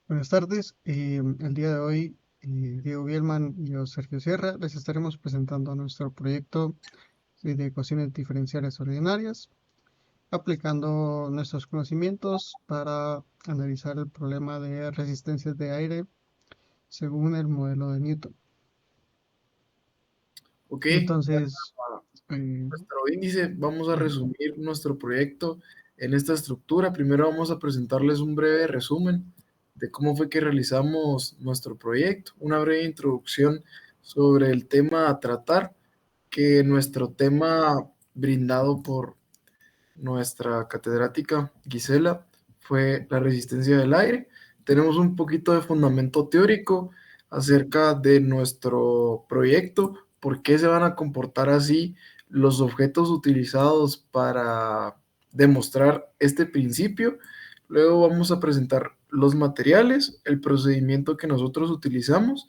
Buenas tardes. El día de hoy, Diego Bielman y yo, Sergio Sierra, les estaremos presentando nuestro proyecto de ecuaciones diferenciales ordinarias, aplicando nuestros conocimientos para analizar el problema de resistencias de aire según el modelo de Newton. Ok, Entonces, eh, nuestro índice, vamos a ujú, resumir nuestro proyecto en esta estructura. Primero vamos a presentarles un breve resumen de cómo fue que realizamos nuestro proyecto, una breve introducción sobre el tema a tratar, que nuestro tema brindado por nuestra catedrática Gisela fue la resistencia del aire. Tenemos un poquito de fundamento teórico acerca de nuestro proyecto, por qué se van a comportar así los objetos utilizados para demostrar este principio. Luego vamos a presentar los materiales, el procedimiento que nosotros utilizamos,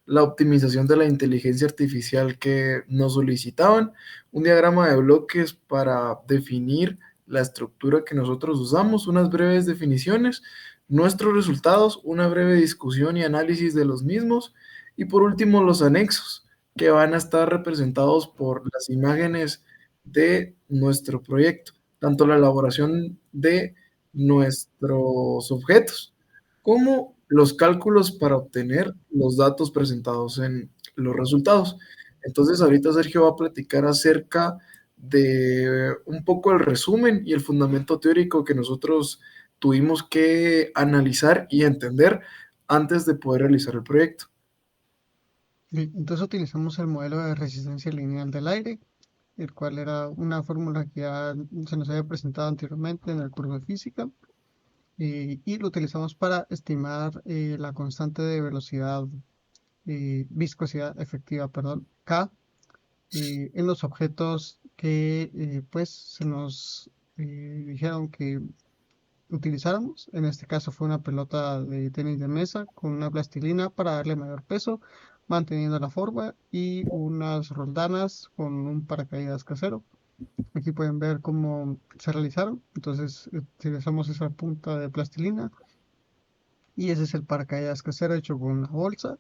la optimización de la inteligencia artificial que nos solicitaban, un diagrama de bloques para definir la estructura que nosotros usamos, unas breves definiciones, nuestros resultados, una breve discusión y análisis de los mismos, y por último los anexos, que van a estar representados por las imágenes de nuestro proyecto, tanto la elaboración de nuestros objetos como los cálculos para obtener los datos presentados en los resultados. Entonces, ahorita Sergio va a platicar acerca de un poco el resumen y el fundamento teórico que nosotros tuvimos que analizar y entender antes de poder realizar el proyecto. entonces utilizamos el modelo de resistencia lineal del aire, el cual era una fórmula que ya se nos había presentado anteriormente en el curso de física. Y lo utilizamos para estimar la constante de velocidad, viscosidad efectiva, perdón, K, en los objetos que pues se nos dijeron que utilizáramos. En este caso fue una pelota de tenis de mesa con una plastilina para darle mayor peso, manteniendo la forma, y unas roldanas con un paracaídas casero. Aquí pueden ver cómo se realizaron. Entonces utilizamos esa punta de plastilina y ese es el paracaídas casero hecho con una bolsa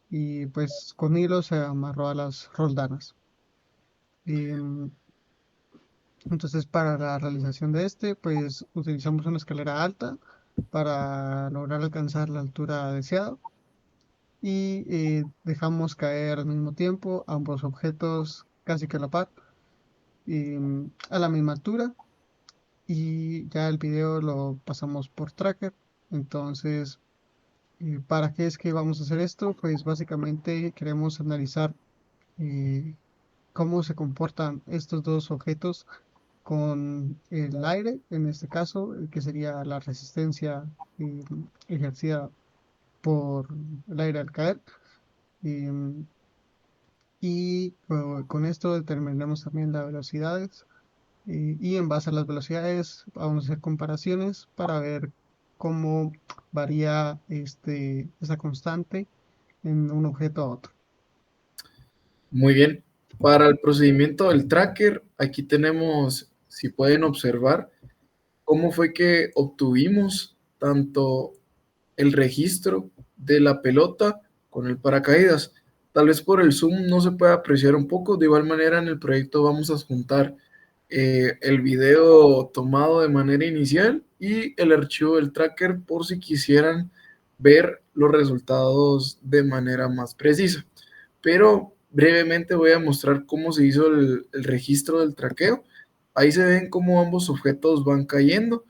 y pues con hilo se amarró a las roldanas. Em, entonces para la realización de este pues utilizamos una escalera alta para lograr alcanzar la altura deseada y dejamos caer al mismo tiempo ambos objetos casi que a la par, a la misma altura, y ya el video lo pasamos por Tracker. Entonces, ¿para qué es que vamos a hacer esto? Pues básicamente queremos analizar eh, cómo se comportan estos dos objetos con el aire, en este caso, que sería la resistencia eh, ejercida por el aire al caer. em, con esto determinamos también las velocidades, y en base a las velocidades vamos a hacer comparaciones para ver cómo varía esa constante en un objeto a otro. Muy bien. Para el procedimiento del tracker, aquí tenemos, si pueden observar, cómo fue que obtuvimos tanto el registro de la pelota con el paracaídas. Tal vez por el zoom no se puede apreciar un poco. De igual manera, en el proyecto vamos a juntar el video tomado de manera inicial y el archivo del tracker por si quisieran ver los resultados de manera más precisa. Pero brevemente voy a mostrar cómo se hizo el registro del traqueo. Ahí se ven cómo ambos objetos van cayendo.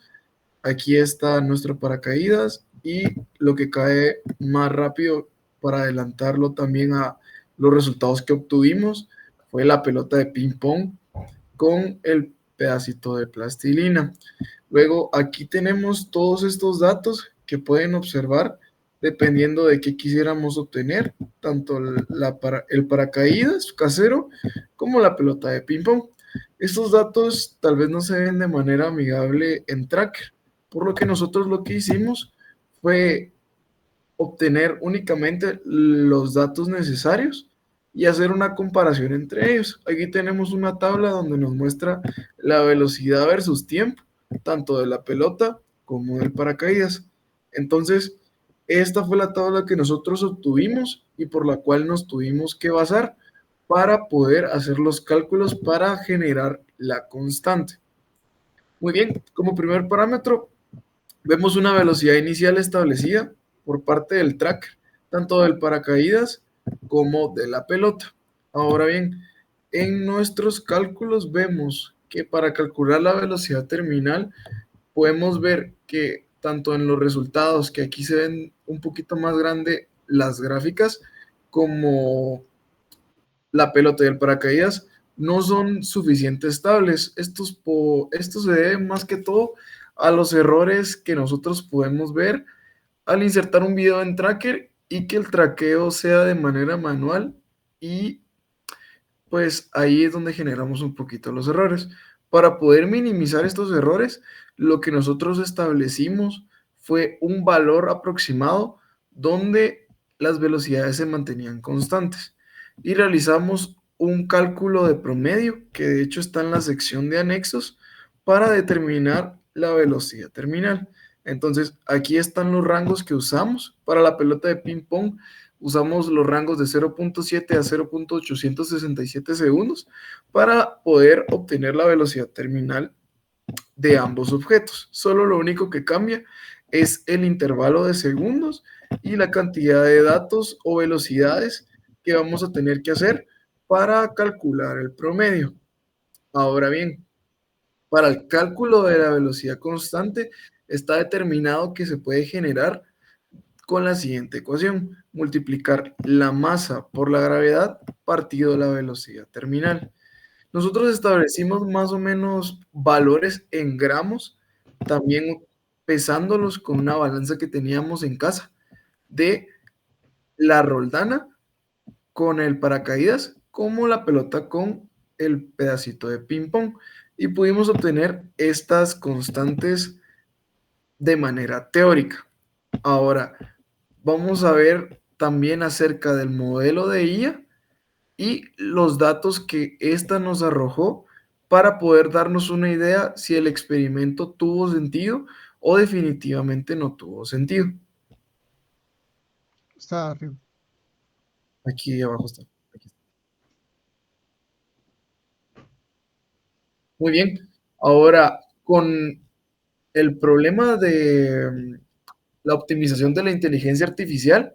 Aquí está nuestro paracaídas y lo que cae más rápido para adelantarlo también a los resultados que obtuvimos fue la pelota de ping pong con el pedacito de plastilina. Luego aquí tenemos todos estos datos que pueden observar dependiendo de qué quisiéramos obtener, tanto el paracaídas casero como la pelota de ping pong. Estos datos tal vez no se ven de manera amigable en Tracker, por lo que nosotros lo que hicimos fue obtener únicamente los datos necesarios y hacer una comparación entre ellos. Aquí tenemos una tabla donde nos muestra la velocidad versus tiempo, tanto de la pelota como del paracaídas. Entonces, esta fue la tabla que nosotros obtuvimos y por la cual nos tuvimos que basar para poder hacer los cálculos para generar la constante. Muy bien, como primer parámetro vemos una velocidad inicial establecida por parte del tracker, tanto del paracaídas como de la pelota. Ahora bien, en nuestros cálculos vemos que para calcular la velocidad terminal podemos ver que tanto en los resultados, que aquí se ven un poquito más grande las gráficas, como la pelota y el paracaídas no son suficientemente estables. Esto se debe más que todo a los errores que nosotros podemos ver al insertar un video en Tracker y que el traqueo sea de manera manual, y pues ahí es donde generamos un poquito los errores. Para poder minimizar estos errores, lo que nosotros establecimos fue un valor aproximado donde las velocidades se mantenían constantes y realizamos un cálculo de promedio que de hecho está en la sección de anexos para determinar la velocidad terminal. Entonces, aquí están los rangos que usamos para la pelota de ping pong. Usamos los rangos de 0.7 a 0.867 segundos para poder obtener la velocidad terminal de ambos objetos. Solo lo único que cambia es el intervalo de segundos y la cantidad de datos o velocidades que vamos a tener que hacer para calcular el promedio. Ahora bien, para el cálculo de la velocidad constante está determinado que se puede generar con la siguiente ecuación: multiplicar la masa por la gravedad partido la velocidad terminal. Nosotros establecimos más o menos valores en gramos, también pesándolos con una balanza que teníamos en casa, de la roldana con el paracaídas como la pelota con el pedacito de ping pong, y pudimos obtener estas constantes de manera teórica. Ahora, vamos a ver también acerca del modelo de IA y los datos que ésta nos arrojó para poder darnos una idea si el experimento tuvo sentido o definitivamente no tuvo sentido. Está arriba. Aquí abajo está. Aquí está. Muy bien. Ahora, con el problema de la optimización de la inteligencia artificial,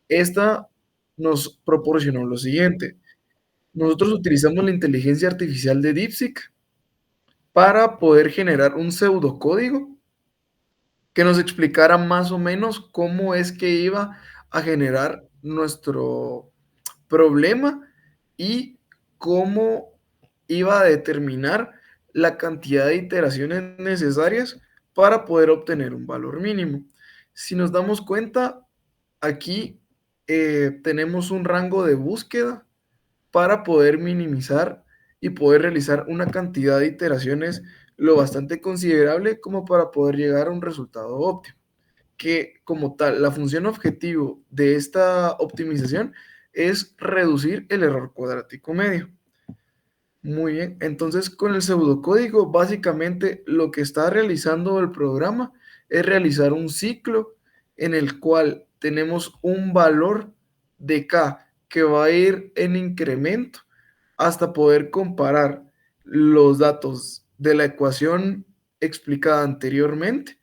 esta nos proporcionó lo siguiente. Nosotros utilizamos la inteligencia artificial de DeepSeek para poder generar un pseudocódigo que nos explicara más o menos cómo es que iba a generar nuestro problema y cómo iba a determinar la cantidad de iteraciones necesarias para poder obtener un valor mínimo. Si nos damos cuenta, aquí tenemos un rango de búsqueda para poder minimizar y poder realizar una cantidad de iteraciones lo bastante considerable como para poder llegar a un resultado óptimo. Que como tal, la función objetivo de esta optimización es reducir el error cuadrático medio. Muy bien, entonces con el pseudocódigo básicamente lo que está realizando el programa es realizar un ciclo en el cual tenemos un valor de K que va a ir en incremento hasta poder comparar los datos de la ecuación explicada anteriormente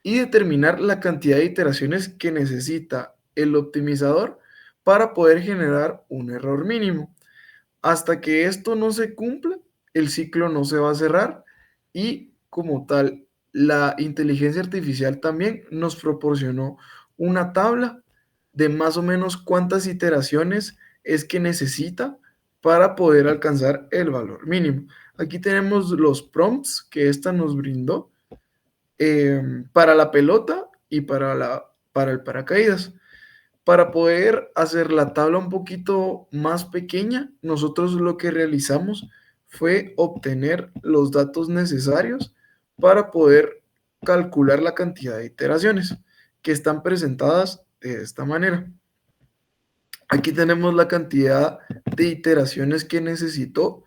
y determinar la cantidad de iteraciones que necesita el optimizador para poder generar un error mínimo. Hasta que esto no se cumpla, el ciclo no se va a cerrar, y como tal, la inteligencia artificial también nos proporcionó una tabla de más o menos cuántas iteraciones es que necesita para poder alcanzar el valor mínimo. Aquí tenemos los prompts que esta nos brindó para la pelota y para el paracaídas. Para poder hacer la tabla un poquito más pequeña, nosotros lo que realizamos fue obtener los datos necesarios para poder calcular la cantidad de iteraciones que están presentadas de esta manera. Aquí tenemos la cantidad de iteraciones que necesitó,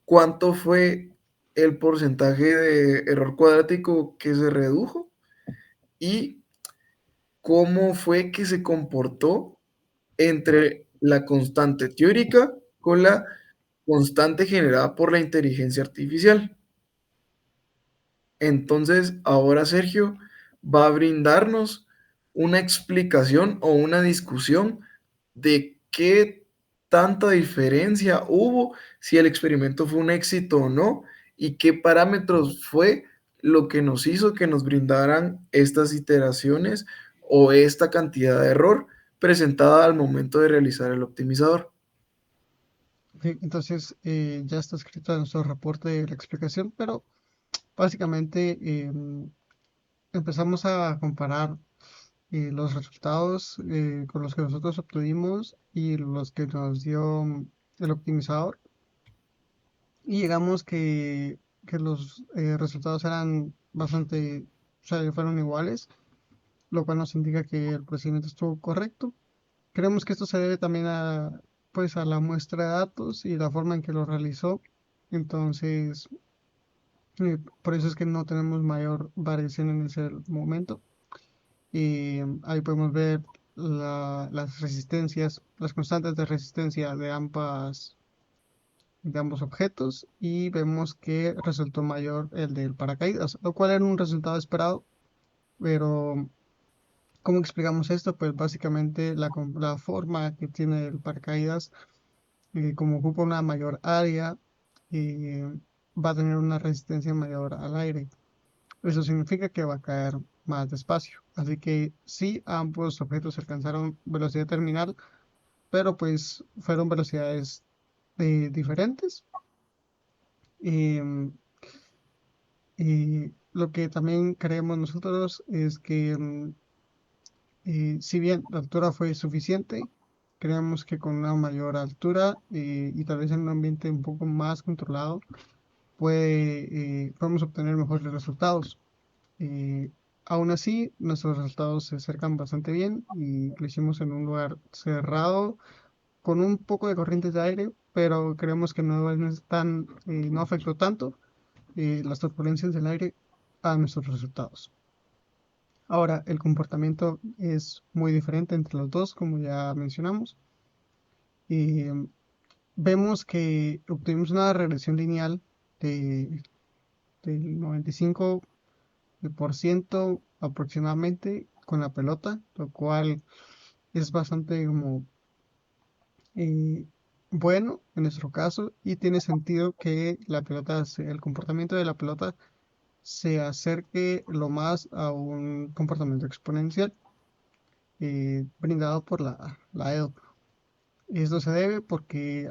cuánto fue el porcentaje de error cuadrático que se redujo y cómo fue que se comportó entre la constante teórica con la constante generada por la inteligencia artificial. Entonces, ahora Sergio va a brindarnos una explicación o una discusión de qué tanta diferencia hubo, si el experimento fue un éxito o no, y qué parámetros fue lo que nos hizo que nos brindaran estas iteraciones o esta cantidad de error presentada al momento de realizar el optimizador. Sí, entonces ya está escrito en nuestro reporte la explicación, pero básicamente empezamos a comparar los resultados con los que nosotros obtuvimos y los que nos dio el optimizador y llegamos que los resultados eran bastante, o sea, fueron iguales, lo cual nos indica que el procedimiento estuvo correcto. Creemos que esto se debe también a, pues, a la muestra de datos y la forma en que lo realizó. Entonces, por eso es que no tenemos mayor variación en ese momento. Y ahí podemos ver las resistencias, las constantes de resistencia de ambos objetos y vemos que resultó mayor el del paracaídas, lo cual era un resultado esperado, pero ¿cómo explicamos esto? Pues básicamente la forma que tiene el paracaídas, como ocupa una mayor área, eh, va a tener una resistencia mayor al aire. Eso significa que va a caer más despacio. Así que sí, ambos objetos alcanzaron velocidad terminal, pero pues fueron velocidades diferentes. Em, y lo que también creemos nosotros es que si bien la altura fue suficiente, creemos que con una mayor altura y tal vez en un ambiente un poco más controlado, podemos obtener mejores resultados. Eh, Aún así, nuestros resultados se acercan bastante bien y lo hicimos en un lugar cerrado con un poco de corrientes de aire, pero creemos que no afectó tanto las turbulencias del aire a nuestros resultados. Ahora, el comportamiento es muy diferente entre los dos, como ya mencionamos. Y vemos que obtuvimos una regresión lineal de, del 95% aproximadamente con la pelota, lo cual es bastante como eh, bueno en nuestro caso y tiene sentido que el comportamiento de la pelota se acerque lo más a un comportamiento exponencial brindado por la EDO. Esto se debe porque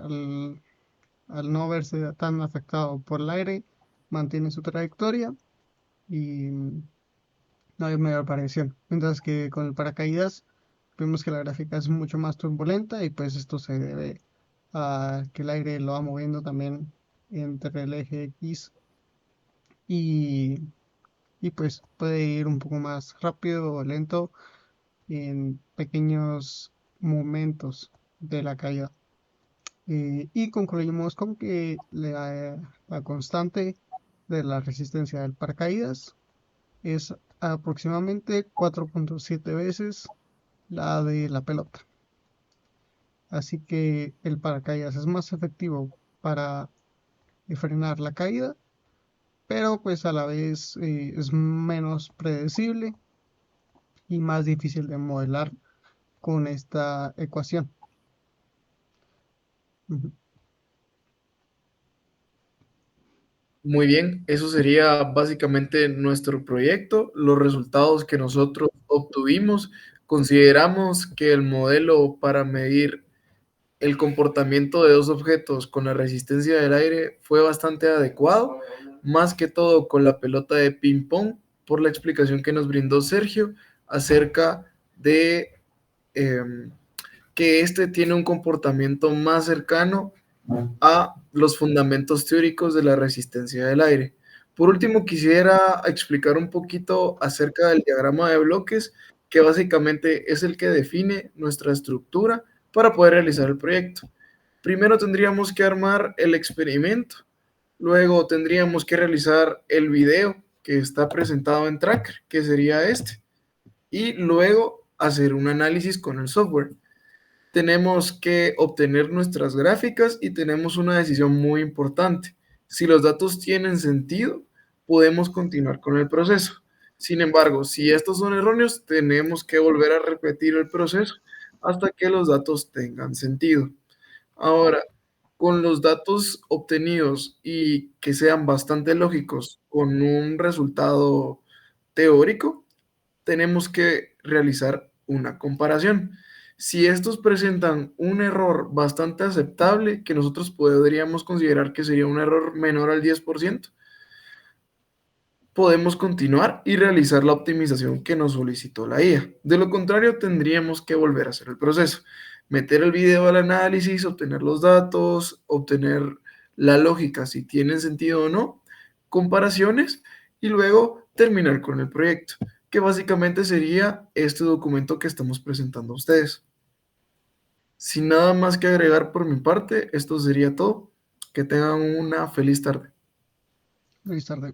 al no verse tan afectado por el aire, mantiene su trayectoria y no hay mayor variación. Mientras que con el paracaídas vemos que la gráfica es mucho más turbulenta y pues esto se debe a que el aire lo va moviendo también entre el eje X y, y pues puede ir un poco más rápido o lento en pequeños momentos de la caída. Y concluimos con que la constante de la resistencia del paracaídas es aproximadamente 4.7 veces la de la pelota. Así que el paracaídas es más efectivo para frenar la caída, pero pues a la vez es menos predecible y más difícil de modelar con esta ecuación. Ujú. Muy bien, eso sería básicamente nuestro proyecto, los resultados que nosotros obtuvimos. Consideramos que el modelo para medir el comportamiento de dos objetos con la resistencia del aire fue bastante adecuado, más que todo con la pelota de ping pong, por la explicación que nos brindó Sergio acerca de que este tiene un comportamiento más cercano a los fundamentos teóricos de la resistencia del aire. Por último, quisiera explicar un poquito acerca del diagrama de bloques, que básicamente es el que define nuestra estructura para poder realizar el proyecto. Primero tendríamos que armar el experimento, luego tendríamos que realizar el video que está presentado en Tracker, que sería este, y luego hacer un análisis con el software. Tenemos que obtener nuestras gráficas y tenemos una decisión muy importante. Si los datos tienen sentido, podemos continuar con el proceso. Sin embargo, si estos son erróneos, tenemos que volver a repetir el proceso hasta que los datos tengan sentido. Ahora, con los datos obtenidos y que sean bastante lógicos con un resultado teórico, tenemos que realizar una comparación. Si estos presentan un error bastante aceptable, que nosotros podríamos considerar que sería un error menor al 10%, podemos continuar y realizar la optimización que nos solicitó la IA. De lo contrario, tendríamos que volver a hacer el proceso, meter el video al análisis, obtener los datos, obtener la lógica, si tienen sentido o no, comparaciones y luego terminar con el proyecto, que básicamente sería este documento que estamos presentando a ustedes. Sin nada más que agregar por mi parte, esto sería todo. Que tengan una feliz tarde. Feliz tarde.